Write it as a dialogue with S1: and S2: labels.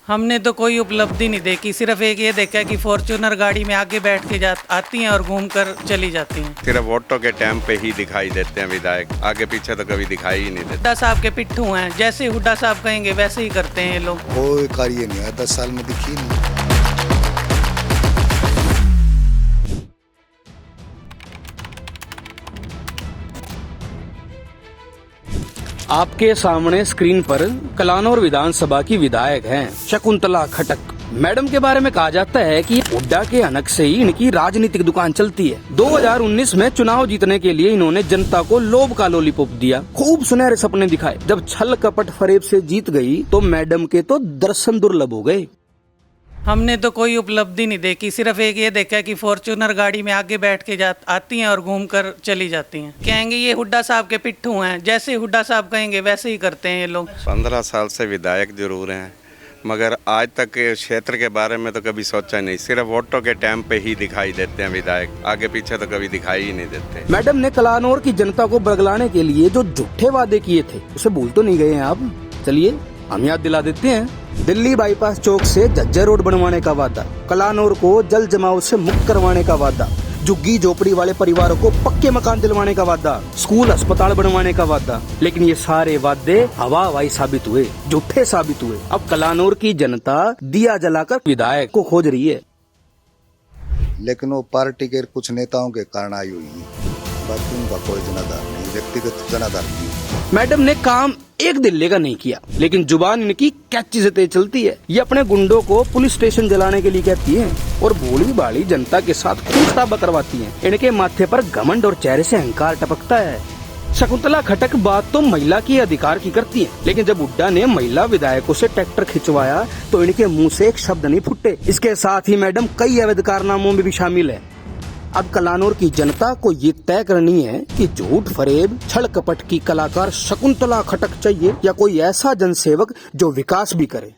S1: हमने तो कोई उपलब्धि नहीं देखी, सिर्फ एक ये देखा कि फॉर्च्यूनर गाड़ी में आगे बैठ के आती हैं और घूम कर चली जाती हैं।
S2: सिर्फ वोटों के टाइम पे ही दिखाई देते हैं विधायक, आगे पीछे तो कभी दिखाई ही नहीं देते।
S1: हुड्डा साहब के पिट्ठू हैं, जैसे हुड्डा साहब कहेंगे वैसे ही करते हैं ये लोग।
S3: कोई कार्य नहीं है, 10 साल में दिखी नहीं।
S4: आपके सामने स्क्रीन पर कलानौर विधानसभा की विधायक हैं शकुंतला खटक। मैडम के बारे में कहा जाता है कि हुड्डा के अनक से ही इनकी राजनीतिक दुकान चलती है। 2019 में चुनाव जीतने के लिए इन्होंने जनता को लोभ का लॉलीपॉप दिया, खूब सुनहरे सपने दिखाए। जब छल कपट फरेब से जीत गई तो मैडम के तो दर्शन दुर्लभ हो गए।
S1: हमने तो कोई उपलब्धि नहीं देखी, सिर्फ एक ये देखा कि फॉर्च्यूनर गाड़ी में आगे बैठ के आती हैं और घूम कर चली जाती हैं। कहेंगे ये हुड्डा साहब के पिट्ठू हैं, जैसे हुड्डा साहब कहेंगे वैसे ही करते हैं ये लोग।
S2: 15 साल से विधायक जरूर हैं, मगर आज तक क्षेत्र के बारे में तो कभी सोचा नहीं। सिर्फ वोटों के टाइम पे ही दिखाई देते हैं विधायक, आगे पीछे तो कभी दिखाई ही नहीं देते।
S4: मैडम ने कलानौर की जनता को बरगलाने के लिए जो झूठे वादे किए थे उसे भूल तो नहीं गए हैं आप? चलिए हम याद दिला देते हैं। दिल्ली बाईपास चौक से झज्जर रोड बनवाने का वादा, कलानौर को जल जमाव से मुक्त करवाने का वादा, झुग्गी झोपड़ी वाले परिवारों को पक्के मकान दिलवाने का वादा, स्कूल अस्पताल बनवाने का वादा। लेकिन ये सारे वादे हवा हवाई साबित हुए, झूठे साबित हुए। अब कलानौर की जनता दिया जलाकर विधायक को खोज रही है।
S3: लेकिन वो पार्टी के कुछ नेताओं के कारण आई हुई है, बाकी उनका कोई जनाधार नहीं, व्यक्तिगत जनाधार नहीं।
S4: मैडम ने काम एक दिल्ली का नहीं किया, लेकिन जुबान इनकी कैची से तेज चलती है। ये अपने गुंडों को पुलिस स्टेशन जलाने के लिए कहती हैं और भोली भाली जनता के साथ खून खराबा करवाती हैं। इनके माथे पर घमंड और चेहरे से अहंकार टपकता है। शकुंतला खटक बात तो महिला की अधिकार की करती है, लेकिन जब हुड्डा ने महिला विधायकों से ट्रैक्टर खिंचवाया तो इनके मुंह से एक शब्द नहीं फूटे। इसके साथ ही मैडम कई अवैध कारनामों में भी शामिल है। अब कलानौर की जनता को ये तय करनी है कि झूठ फरेब छल कपट की कलाकार शकुंतला खटक चाहिए या कोई ऐसा जनसेवक जो विकास भी करे।